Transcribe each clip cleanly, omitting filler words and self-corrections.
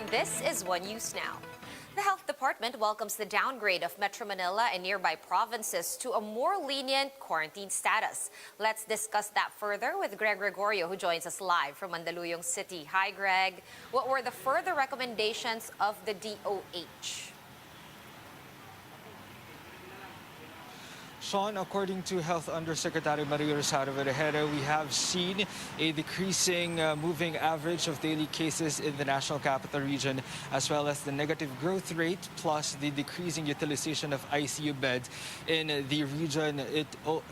this is One News Now. The Health Department welcomes the downgrade of Metro Manila and nearby provinces to a more lenient quarantine status. Let's discuss that further with Greg Gregorio, who joins us live from Mandaluyong City. Hi, Greg. What were the further recommendations of the DOH? Sean, according to Health Undersecretary Maria Rosado Vergere, we have seen a decreasing moving average of daily cases in the National Capital Region, as well as the negative growth rate, plus the decreasing utilization of ICU beds in the region.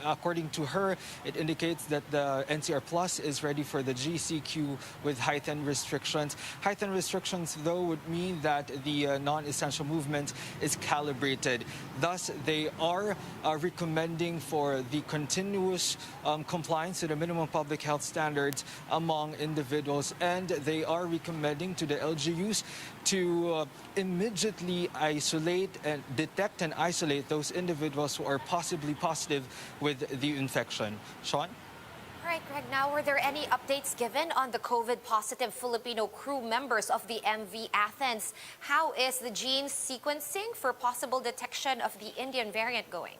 According to her, it indicates that the NCR Plus is ready for the GCQ with heightened restrictions. Heightened restrictions, though, would mean that the non-essential movement is calibrated. Thus, they are recommending for the continuous compliance to the minimum public health standards among individuals, and they are recommending to the LGUs to immediately isolate and detect and isolate those individuals who are possibly positive with the infection. Sean? All right, Greg, now were there any updates given on the COVID-positive Filipino crew members of the MV Athens? How is the gene sequencing for possible detection of the Indian variant going?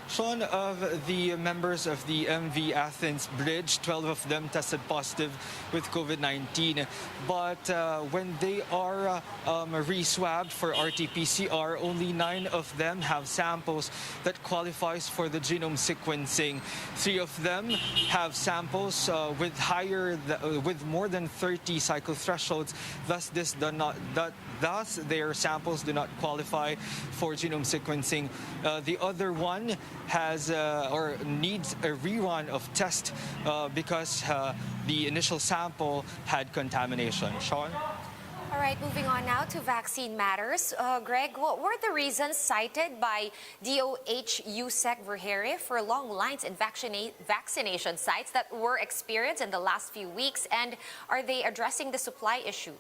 Sean, of the members of the MV Athens Bridge, 12 of them tested positive with COVID-19. But when they are re-swabbed for RT-PCR, only 9 of them have samples that qualifies for the genome sequencing. 3 of them have samples with more than 30 cycle thresholds. Thus, their samples do not qualify for genome sequencing. The other one has or needs a rerun of test because the initial sample had contamination. Sean? All right, moving on now to vaccine matters. Greg, what were the reasons cited by DOH USEC Vergere for long lines in vaccination sites that were experienced in the last few weeks, and are they addressing the supply issue?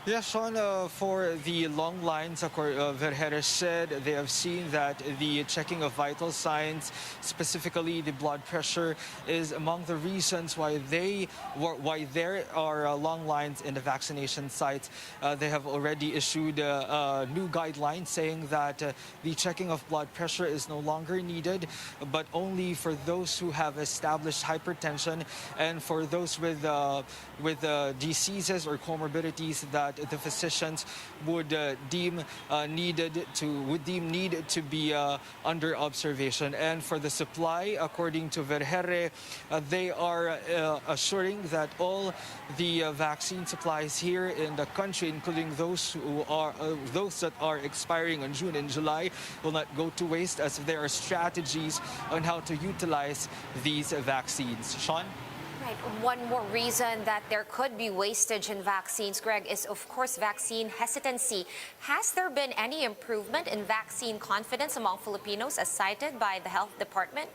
Yes, Sean, for the long lines, Vergere said they have seen that the checking of vital signs, specifically the blood pressure, is among the reasons why there are long lines in the vaccination sites. They have already issued new guidelines saying that the checking of blood pressure is no longer needed, but only for those who have established hypertension and for those with diseases or comorbidities that the physicians would deem needed to be under observation. And for the supply, according to Vergere, they are assuring that all the vaccine supplies here in the country, including those that are expiring in June and July, will not go to waste, as there are strategies on how to utilize these vaccines. Sean? Right. One more reason that there could be wastage in vaccines, Greg, is of course vaccine hesitancy. Has there been any improvement in vaccine confidence among Filipinos as cited by the Health Department?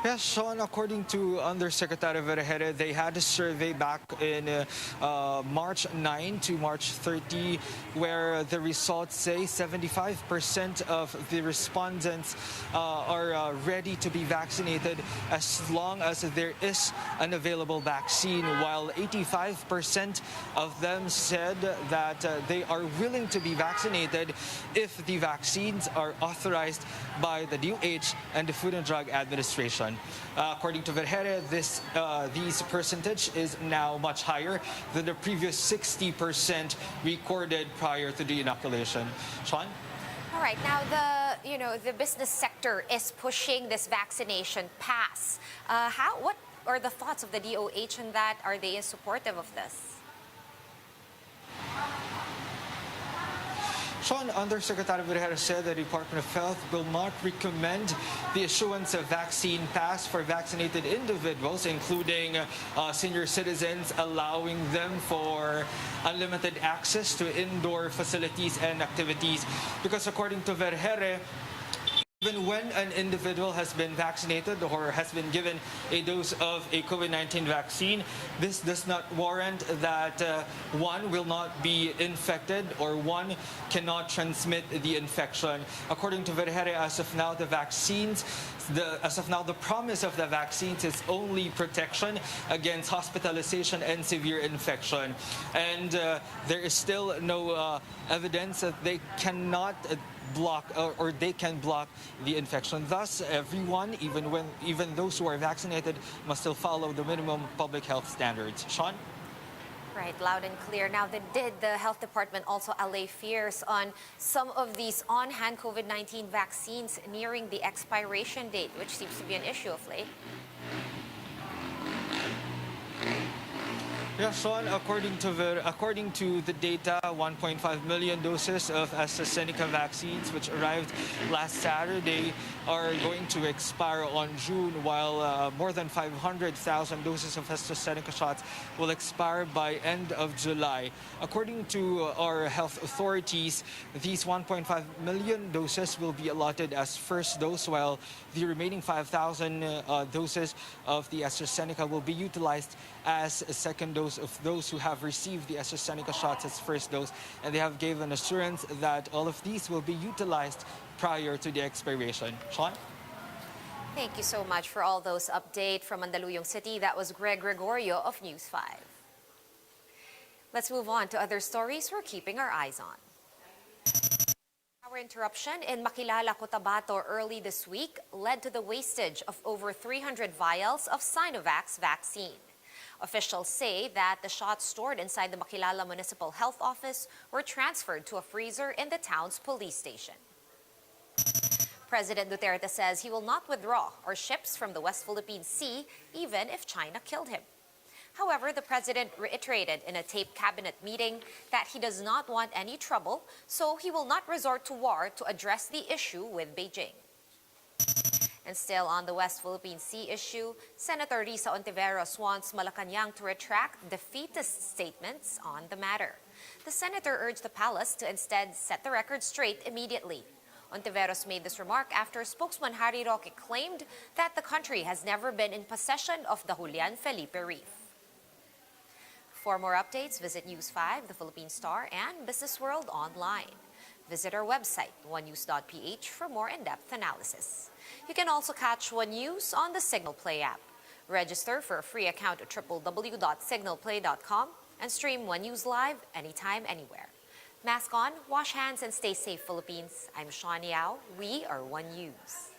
Yes, Sean, according to Undersecretary Vergere, they had a survey back in March 9 to March 30, where the results say 75% of the respondents are ready to be vaccinated as long as there is an available vaccine, while 85% of them said that they are willing to be vaccinated if the vaccines are authorized by the DOH and the Food and Drug Administration. According to Vergere, this percentage is now much higher than the previous 60% recorded prior to the inoculation. Sean? All right. Now, the business sector is pushing this vaccination pass. What are the thoughts of the DOH on that? Are they supportive of this? Sean, Undersecretary Vergere said the Department of Health will not recommend the issuance of vaccine pass for vaccinated individuals, including senior citizens, allowing them for unlimited access to indoor facilities and activities. Because according to Vergere, Even when an individual has been vaccinated or has been given a dose of a COVID-19 vaccine, this does not warrant that one will not be infected or one cannot transmit the infection. According to Vergere, as of now, the promise of the vaccines is only protection against hospitalization and severe infection. And there is still no evidence that they cannot block or they can block the infection. Thus, everyone, even those who are vaccinated, must still follow the minimum public health standards. Sean? Right, loud and clear. Now, did the health department also allay fears on some of these on-hand COVID-19 vaccines nearing the expiration date, which seems to be an issue of late? Yeah, Sean, according to the data, 1.5 million doses of AstraZeneca vaccines, which arrived last Saturday, are going to expire on June, while more than 500,000 doses of AstraZeneca shots will expire by end of July. According to our health authorities, these 1.5 million doses will be allotted as first dose, while the remaining 5,000 doses of the AstraZeneca will be utilized as a second dose of those who have received the AstraZeneca shots as first dose, and they have given assurance that all of these will be utilized prior to the expiration. Sean? Thank you so much for all those updates from Mandaluyong City. That was Greg Gregorio of News 5. Let's move on to other stories we're keeping our eyes on. Power interruption in Makilala, Cotabato early this week led to the wastage of over 300 vials of Sinovac's vaccine. Officials say that the shots stored inside the Makilala Municipal Health Office were transferred to a freezer in the town's police station. President Duterte says he will not withdraw or ships from the West Philippine Sea even if China killed him. However, the president reiterated in a taped cabinet meeting that he does not want any trouble, so he will not resort to war to address the issue with Beijing. And still on the West Philippine Sea issue, Senator Risa Ontiveros wants Malacanang to retract defeatist statements on the matter. The senator urged the palace to instead set the record straight immediately. Ontiveros made this remark after spokesman Harry Roque claimed that the country has never been in possession of the Julian Felipe Reef. For more updates, visit News 5, The Philippine Star, and Business World online. Visit our website, onenews.ph, for more in-depth analysis. You can also catch One News on the Signal Play app. Register for a free account at www.signalplay.com and stream One News live anytime, anywhere. Mask on, wash hands, and stay safe, Philippines. I'm Sean Yao. We are One News.